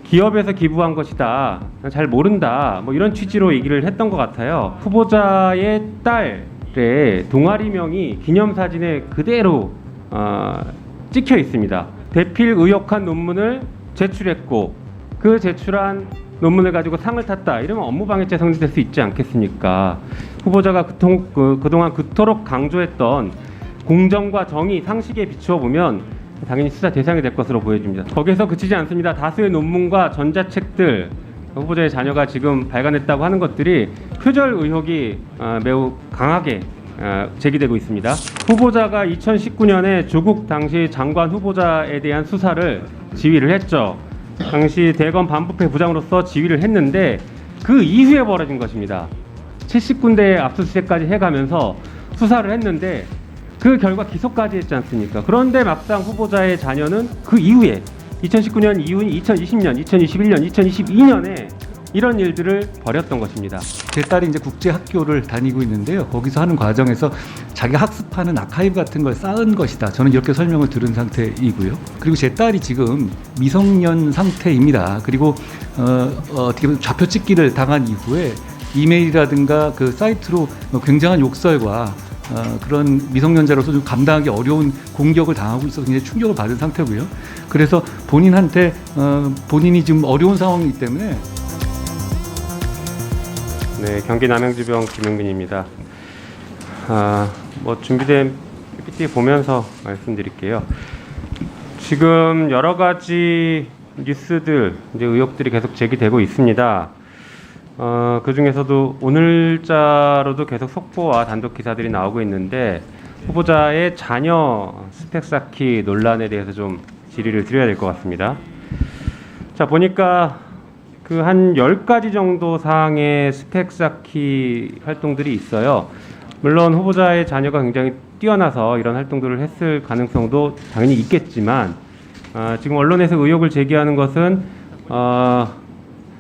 기업에서 기부한 것이다, 잘 모른다, 뭐 이런 취지로 얘기를 했던 것 같아요. 후보자의 딸의 동아리명이 기념사진에 그대로 찍혀 있습니다. 대필 의혹한 논문을 제출했고 그 제출한 논문을 가지고 상을 탔다, 이러면 업무방해죄 성립될 수 있지 않겠습니까? 후보자가 그동안 그토록 강조했던 공정과 정의, 상식에 비추어 보면 당연히 수사 대상이 될 것으로 보여집니다. 거기에서 그치지 않습니다. 다수의 논문과 전자책들, 후보자의 자녀가 지금 발간했다고 하는 것들이 표절 의혹이 매우 강하게 제기되고 있습니다. 후보자가 2019년에 조국 당시 장관 후보자에 대한 수사를 지휘를 했죠. 당시 대검 반부패 부장으로서 지휘를 했는데 그 이후에 벌어진 것입니다. 70군데 압수수색까지 해가면서 수사를 했는데 그 결과 기소까지 했지 않습니까? 그런데 막상 후보자의 자녀는 그 이후에 2019년 이후인 2020년, 2021년, 2022년에 이런 일들을 벌였던 것입니다. 제 딸이 이제 국제학교를 다니고 있는데요. 거기서 하는 과정에서 자기가 학습하는 아카이브 같은 걸 쌓은 것이다. 저는 이렇게 설명을 들은 상태이고요. 그리고 제 딸이 지금 미성년 상태입니다. 그리고 어떻게 보면 좌표 찍기를 당한 이후에 이메일이라든가 그 사이트로 굉장한 욕설과 그런 미성년자로서 좀 감당하기 어려운 공격을 당하고 있어서 굉장히 충격을 받은 상태고요. 그래서 본인한테 본인이 지금 어려운 상황이기 때문에. 네, 경기 남양주병 김용민입니다. 뭐 준비된 PPT 보면서 말씀드릴게요. 지금 여러 가지 뉴스들, 이제 의혹들이 계속 제기되고 있습니다. 그 중에서도 오늘자로도 계속 속보와 단독 기사들이 나오고 있는데 후보자의 자녀 스펙 쌓기 논란에 대해서 좀 질의를 드려야 될 것 같습니다. 자, 보니까 그 한 10가지 정도 사항의 스펙 쌓기 활동들이 있어요. 물론 후보자의 자녀가 굉장히 뛰어나서 이런 활동들을 했을 가능성도 당연히 있겠지만 지금 언론에서 의혹을 제기하는 것은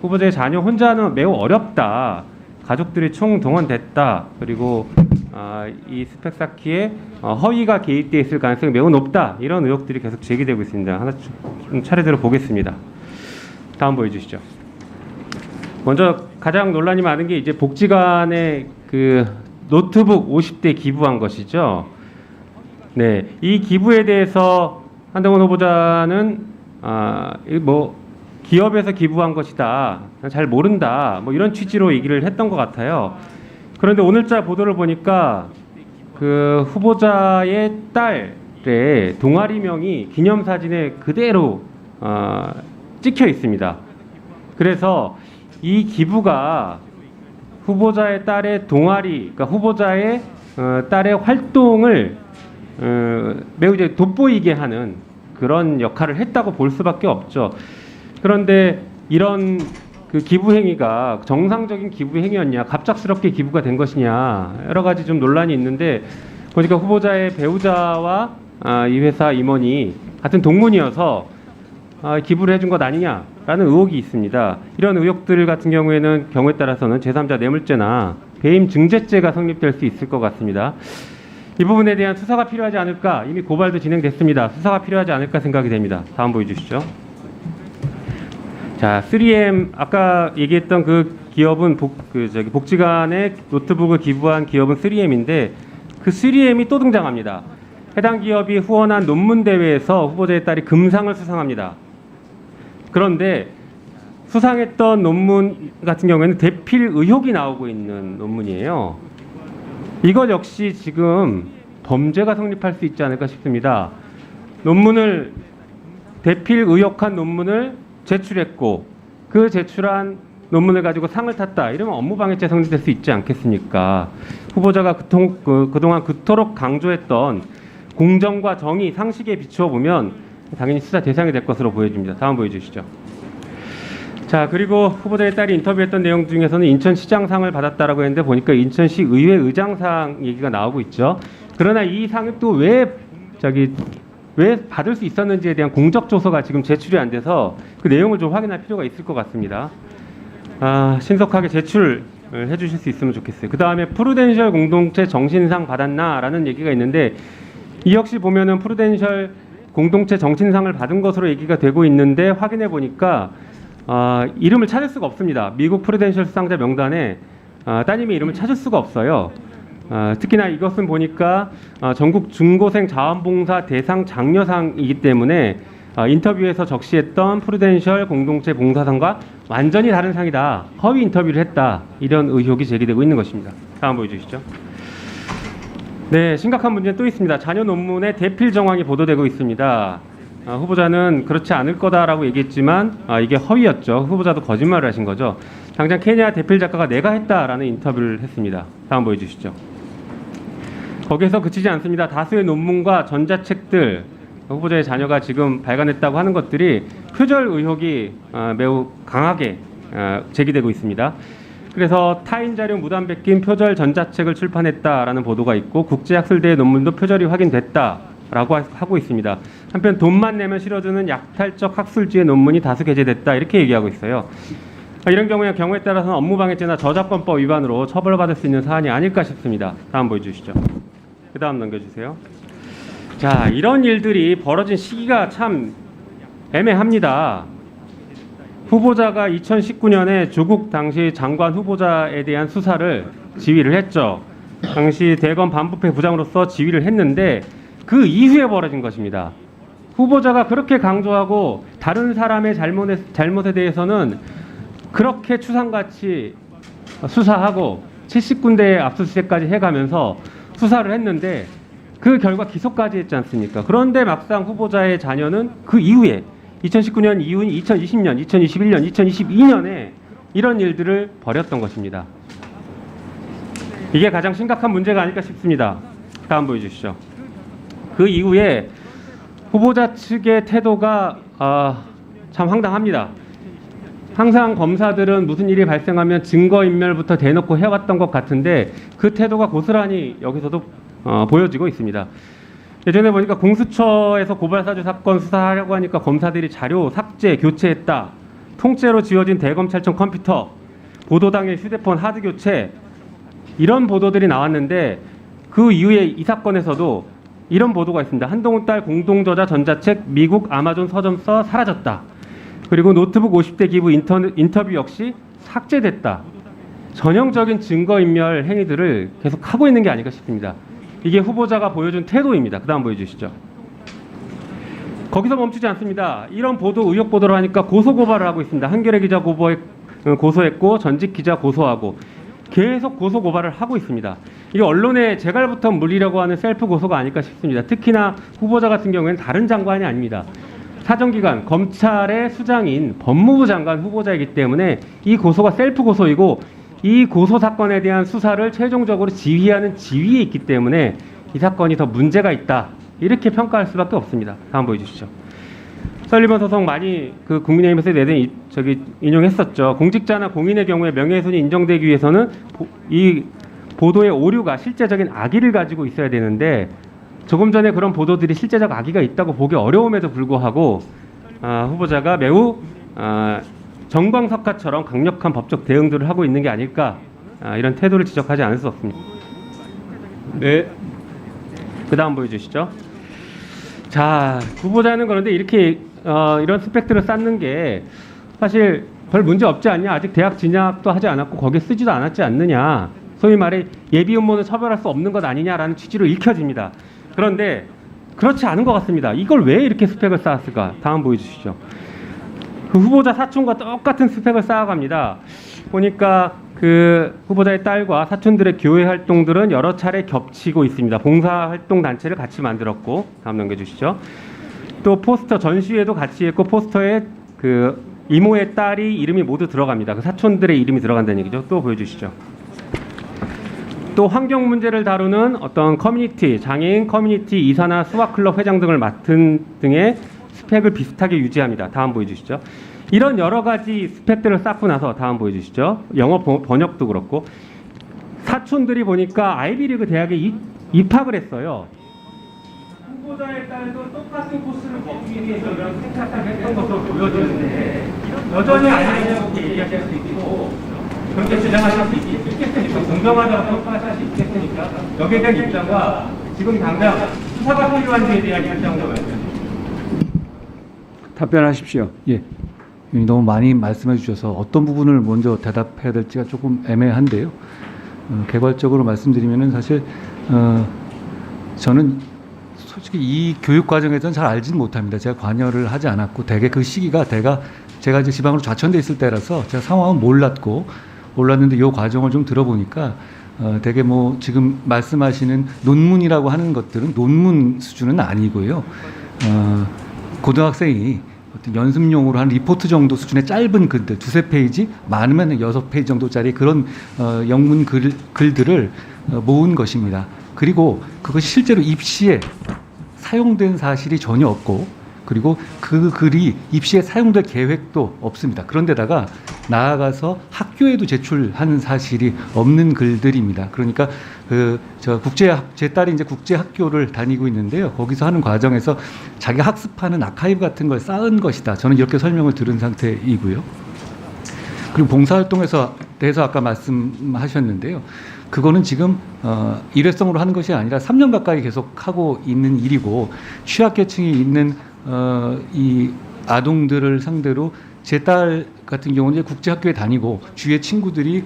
후보자의 자녀 혼자는 매우 어렵다, 가족들이 총동원됐다, 그리고 이 스펙 쌓기에 허위가 개입되어 있을 가능성이 매우 높다, 이런 의혹들이 계속 제기되고 있습니다. 하나 좀 차례대로 보겠습니다. 다음 보여주시죠. 먼저 가장 논란이 많은 게 이제 복지관에 그 노트북 50대 기부한 것이죠. 네, 이 기부에 대해서 한동훈 후보자는 뭐 기업에서 기부한 것이다, 잘 모른다, 뭐 이런 취지로 얘기를 했던 것 같아요. 그런데 오늘자 보도를 보니까 그 후보자의 딸의 동아리명이 기념사진에 그대로 찍혀 있습니다. 그래서 이 기부가 후보자의 딸의 동아리, 그러니까 후보자의 딸의 활동을 매우 이제 돋보이게 하는 그런 역할을 했다고 볼 수밖에 없죠. 그런데 이런 그 기부 행위가 정상적인 기부 행위였냐, 갑작스럽게 기부가 된 것이냐, 여러 가지 좀 논란이 있는데 보니까 후보자의 배우자와 이 회사 임원이 같은 동문이어서 기부를 해준 것 아니냐라는 의혹이 있습니다. 이런 의혹들 같은 경우에 따라서는 제3자 뇌물죄나 배임 증죄죄가 성립될 수 있을 것 같습니다. 이 부분에 대한 수사가 필요하지 않을까, 이미 고발도 진행됐습니다. 수사가 필요하지 않을까 생각이 됩니다. 다음 보여주시죠. 자, 3M 아까 얘기했던 그 기업은 복지관에 노트북을 기부한 기업은 3M인데 그 3M이 또 등장합니다. 해당 기업이 후원한 논문 대회에서 후보자의 딸이 금상을 수상합니다. 그런데 수상했던 논문 같은 경우에는 대필 의혹이 나오고 있는 논문이에요. 이것 역시 지금 범죄가 성립할 수 있지 않을까 싶습니다. 대필 의혹한 논문을 제출했고 그 제출한 논문을 가지고 상을 탔다, 이러면 업무방해죄 성립될 수 있지 않겠습니까? 후보자가 그동안 그토록 강조했던 공정과 정의, 상식에 비추어 보면 당연히 수사 대상이 될 것으로 보여집니다. 다음 보여주시죠. 자, 그리고 후보자의 딸이 인터뷰했던 내용 중에서는 인천시장상을 받았다라고 했는데 보니까 인천시 의회 의장상 얘기가 나오고 있죠. 그러나 이 상을 또 왜 받을 수 있었는지에 대한 공적 조서가 지금 제출이 안 돼서 그 내용을 좀 확인할 필요가 있을 것 같습니다. 신속하게 제출을 해주실 수 있으면 좋겠어요. 그 다음에 프루덴셜 공동체 정신상 받았나라는 얘기가 있는데 이 역시 보면은 프루덴셜 공동체 정신상을 받은 것으로 얘기가 되고 있는데 확인해 보니까 이름을 찾을 수가 없습니다. 미국 프루덴셜 수상자 명단에 따님의 이름을 찾을 수가 없어요. 특히나 이것은 보니까 전국 중고생 자원봉사 대상 장려상이기 때문에 인터뷰에서 적시했던 프루덴셜 공동체 봉사상과 완전히 다른 상이다. 허위 인터뷰를 했다. 이런 의혹이 제기되고 있는 것입니다. 다음 보여주시죠. 네, 심각한 문제는 또 있습니다. 자녀 논문의 대필 정황이 보도되고 있습니다. 후보자는 그렇지 않을 거다라고 얘기했지만 이게 허위였죠. 후보자도 거짓말을 하신 거죠. 당장 케냐 대필 작가가 내가 했다라는 인터뷰를 했습니다. 다음 보여주시죠. 거기에서 그치지 않습니다. 다수의 논문과 전자책들, 후보자의 자녀가 지금 발간했다고 하는 것들이 표절 의혹이 매우 강하게 제기되고 있습니다. 그래서 타인 자료 무단 베낀 표절 전자책을 출판했다라는 보도가 있고 국제학술대의 논문도 표절이 확인됐다라고 하고 있습니다. 한편 돈만 내면 실어주는 약탈적 학술지의 논문이 다수 게재됐다 이렇게 얘기하고 있어요. 이런 경우에 따라서는 업무방해죄나 저작권법 위반으로 처벌받을 수 있는 사안이 아닐까 싶습니다. 다음 보여주시죠. 그 다음 넘겨주세요. 자, 이런 일들이 벌어진 시기가 참 애매합니다. 후보자가 2019년에 조국 당시 장관 후보자에 대한 수사를 지휘를 했죠. 당시 대검 반부패 부장으로서 지휘를 했는데 그 이후에 벌어진 것입니다. 후보자가 그렇게 강조하고 다른 사람의 잘못에 대해서는 그렇게 추상같이 수사하고 70군데의 압수수색까지 해가면서 수사를 했는데 그 결과 기소까지 했지 않습니까? 그런데 막상 후보자의 자녀는 그 이후에 2019년 이후인 2020년, 2021년, 2022년에 이런 일들을 벌였던 것입니다. 이게 가장 심각한 문제가 아닐까 싶습니다. 다음 보여주시죠. 그 이후에 후보자 측의 태도가 참 황당합니다. 항상 검사들은 무슨 일이 발생하면 증거인멸부터 대놓고 해왔던 것 같은데 그 태도가 고스란히 여기서도 보여지고 있습니다. 예전에 보니까 공수처에서 고발사주 사건 수사하려고 하니까 검사들이 자료 삭제, 교체했다. 통째로 지워진 대검찰청 컴퓨터, 보도당일 휴대폰 하드 교체 이런 보도들이 나왔는데 그 이후에 이 사건에서도 이런 보도가 있습니다. 한동훈 딸 공동저자 전자책 미국 아마존 서점서 사라졌다. 그리고 노트북 50대 기부 인터뷰 역시 삭제됐다. 전형적인 증거인멸 행위들을 계속 하고 있는 게 아닐까 싶습니다. 이게 후보자가 보여준 태도입니다. 그 다음 보여주시죠. 거기서 멈추지 않습니다. 이런 보도, 의혹 보도를 하니까 고소고발을 하고 있습니다. 한겨레 기자 고소했고 전직 기자 고소하고 계속 고소고발을 하고 있습니다. 이게 언론에 재갈부터 물리려고 하는 셀프 고소가 아닐까 싶습니다. 특히나 후보자 같은 경우에는 다른 장관이 아닙니다. 사정기관, 검찰의 수장인 법무부 장관 후보자이기 때문에 이 고소가 셀프 고소이고 이 고소 사건에 대한 수사를 최종적으로 지휘하는 지위에 있기 때문에 이 사건이 더 문제가 있다. 이렇게 평가할 수밖에 없습니다. 다음 보여주시죠. 설리번 소송 많이 그 국민의힘에서 내든 인용했었죠. 공직자나 공인의 경우에 명예훼손이 인정되기 위해서는 이 보도의 오류가 실제적인 악의를 가지고 있어야 되는데 조금 전에 그런 보도들이 실제적 악의가 있다고 보기 어려움에도 불구하고 후보자가 매우 정광석화처럼 강력한 법적 대응들을 하고 있는 게 아닐까 이런 태도를 지적하지 않을 수 없습니다. 네. 그 다음 보여주시죠. 자, 후보자는 그런데 이렇게 이런 스펙들을 쌓는 게 사실 별 문제 없지 않냐. 아직 대학 진학도 하지 않았고 거기에 쓰지도 않았지 않느냐. 소위 말해 예비 음모는 처벌할 수 없는 것 아니냐라는 취지로 읽혀집니다. 그런데 그렇지 않은 것 같습니다. 이걸 왜 이렇게 스펙을 쌓았을까? 다음 보여주시죠. 그 후보자 사촌과 똑같은 스펙을 쌓아갑니다. 보니까 그 후보자의 딸과 사촌들의 교회 활동들은 여러 차례 겹치고 있습니다. 봉사활동 단체를 같이 만들었고, 다음 넘겨주시죠. 또 포스터 전시회도 같이 했고 포스터에 그 이모의 딸이 이름이 모두 들어갑니다. 그 사촌들의 이름이 들어간다는 얘기죠. 또 보여주시죠. 또 환경 문제를 다루는 어떤 커뮤니티, 장애인 커뮤니티 이사나 수학클럽 회장 등을 맡은 등의 스펙을 비슷하게 유지합니다. 다음 보여주시죠. 이런 여러 가지 스펙들을 쌓고 나서 다음 보여주시죠. 영어 번역도 그렇고 사촌들이 보니까 아이비리그 대학에 입학을 했어요. 후보자의 딸도 똑같은 코스를 걷기 위해서 이런 생각을 했던 것으로 보여지는데 여전히 아니냐고 얘기하실 수 있고 그렇게 주장하실 수 있겠으니까 공정하다고 평가하실 수 있겠으니까 여기에 대한 입장과 지금 당장 수사가 필요한지에 대한 입장도 말씀해 주십시오. 답변하십시오. 예. 너무 많이 말씀해 주셔서 어떤 부분을 먼저 대답해야 될지가 조금 애매한데요. 개괄적으로 말씀드리면은 사실 저는 솔직히 이 교육 과정에서는 잘 알지는 못합니다. 제가 관여를 하지 않았고 대개 그 시기가 제가 이제 지방으로 좌천돼 있을 때라서 제가 상황은 몰랐는데 이 과정을 좀 들어보니까 되게 뭐 지금 말씀하시는 논문이라고 하는 것들은 논문 수준은 아니고요. 고등학생이 어떤 연습용으로 한 리포트 정도 수준의 짧은 글들, 2-3페이지, 많으면 6페이지 정도짜리 그런 영문 글들을 모은 것입니다. 그리고 그것이 실제로 입시에 사용된 사실이 전혀 없고, 그리고 그 글이 입시에 사용될 계획도 없습니다. 그런데다가 나아가서 학교에도 제출한 사실이 없는 글들입니다. 그러니까 제 딸이 이제 국제 학교를 다니고 있는데요. 거기서 하는 과정에서 자기 학습하는 아카이브 같은 걸 쌓은 것이다. 저는 이렇게 설명을 들은 상태이고요. 그리고 봉사활동에서 대해서 아까 말씀하셨는데요. 그거는 지금 일회성으로 하는 것이 아니라 3년 가까이 계속 하고 있는 일이고, 취약계층이 있는 이 아동들을 상대로 제 딸 같은 경우는 이제 국제학교에 다니고 주위에 친구들이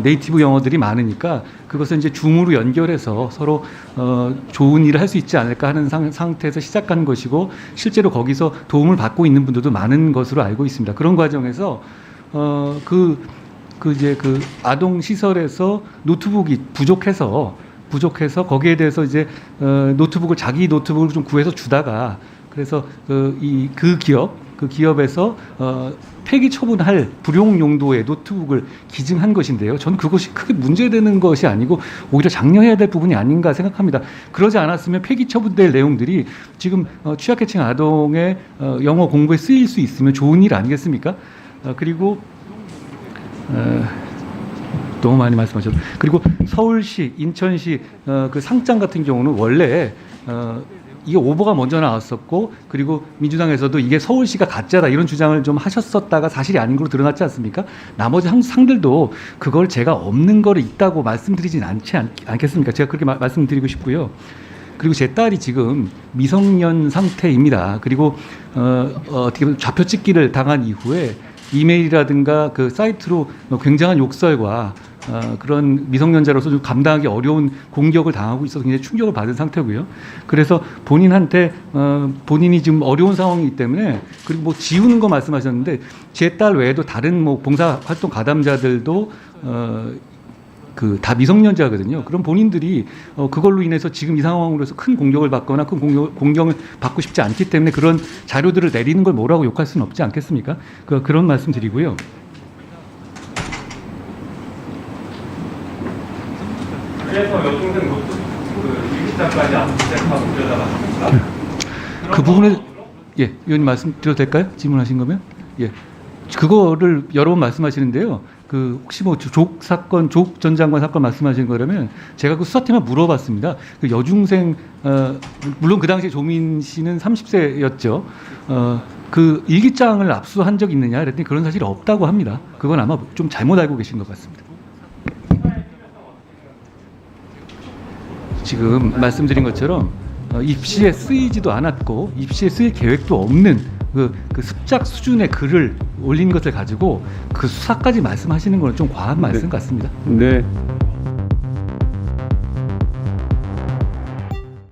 네이티브 영어들이 많으니까 그것을 이제 줌으로 연결해서 서로 좋은 일을 할 수 있지 않을까 하는 상태에서 시작한 것이고, 실제로 거기서 도움을 받고 있는 분들도 많은 것으로 알고 있습니다. 그런 과정에서 이제 그 아동 시설에서 노트북이 부족해서 거기에 대해서 이제 자기 노트북을 좀 구해서 주다가, 그래서 그 기업에서 폐기 처분할 불용 용도의 노트북을 기증한 것인데요. 저는 그것이 크게 문제되는 것이 아니고 오히려 장려해야 될 부분이 아닌가 생각합니다. 그러지 않았으면 폐기 처분될 내용들이 지금 취약계층 아동의 영어 공부에 쓰일 수 있으면 좋은 일 아니겠습니까? 그리고 너무 많이 말씀하셨죠. 그리고 서울시, 인천시 그 상장 같은 경우는 원래 이게 오보가 먼저 나왔었고, 그리고 민주당에서도 이게 서울시가 가짜다 이런 주장을 좀 하셨었다가 사실이 아닌 걸로 드러났지 않습니까? 나머지 상들도 그걸 제가 없는 거를 있다고 말씀드리진 않겠습니까? 제가 그렇게 말씀드리고 싶고요. 그리고 제 딸이 지금 미성년 상태입니다. 그리고 어떻게 보면 좌표 찍기를 당한 이후에 이메일이라든가 그 사이트로 굉장한 욕설과 그런 미성년자로서 좀 감당하기 어려운 공격을 당하고 있어서 굉장히 충격을 받은 상태고요. 그래서 본인한테 본인이 지금 어려운 상황이기 때문에, 그리고 뭐 지우는 거 말씀하셨는데 제 딸 외에도 다른 뭐 봉사활동 가담자들도 다 미성년자거든요. 그럼 본인들이 그걸로 인해서 지금 이 상황으로 해서 큰 공격을 받거나 큰 공격을 받고 싶지 않기 때문에 그런 자료들을 내리는 걸 뭐라고 욕할 수는 없지 않겠습니까? 그런 말씀 드리고요. 그래서 여동생 노트북 일기장까지 압수수색하고 들여다봤습니다. 그 부분에 의원님 말씀 드려도 될까요? 질문하신 거면 그거를 여러 번 말씀하시는데요. 혹시 뭐 족 전 장관 사건 말씀하신 거라면 제가 그 수사팀에 물어봤습니다. 그 여중생 물론 그 당시에 조민 씨는 30세였죠. 그 일기장을 압수한 적 있느냐 그랬더니 그런 사실이 없다고 합니다. 그건 아마 좀 잘못 알고 계신 것 같습니다. 지금 말씀드린 것처럼 입시에 쓰이지도 않았고 입시에 쓰일 계획도 없는 그 습작 수준의 글을 올린 것을 가지고 그 수사까지 말씀하시는 건 좀 과한 말씀 같습니다. 네.